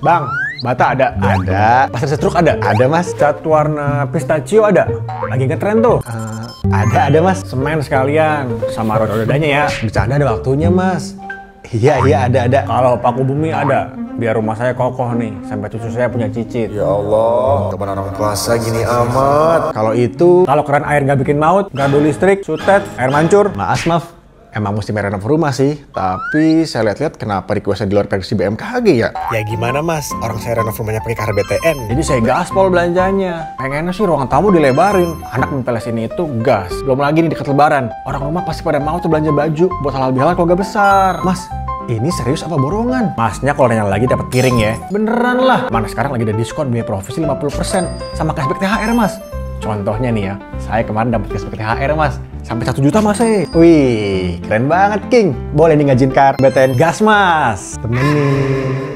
Bang, bata ada? Ada. Pasir setruk ada? Ada mas. Cat warna pistachio ada? Lagi ngetren tuh. Ada mas. Semen sekalian sama roda-rodanya ya. Bercanda ada waktunya mas. Iya ada. Kalau paku bumi ada, biar rumah saya kokoh nih sampai cucu saya punya cicit. Ya Allah, teman orang puasa gini amat. Kalau itu, Kalau keran air nggak bikin maut, gardu listrik, sutet, air mancur. maaf. Emang mesti merenov rumah sih. Tapi saya lihat-lihat kenapa requestnya di luar prediksi BMKG ya? Ya gimana mas? Orang saya renov rumahnya pakai KRBTN. Jadi saya gaspol belanjanya. Pengennya sih ruangan tamu dilebarin. Anak minta sini itu gas. Belum lagi nih deket lebaran. Orang rumah pasti pada mau tuh belanja baju buat halal bihalal keluarga besar. Mas, ini serius apa borongan? Masnya kalau nanya lagi dapat piring ya. Beneran lah. Mana sekarang lagi ada diskon biaya profesi 50% sama cashback THR mas. Contohnya nih ya, saya kemarin dapat cashback THR mas. Sampai 1 juta mas. Wih, keren banget King. Boleh nih ngajin KRBTN Gas mas. temenin.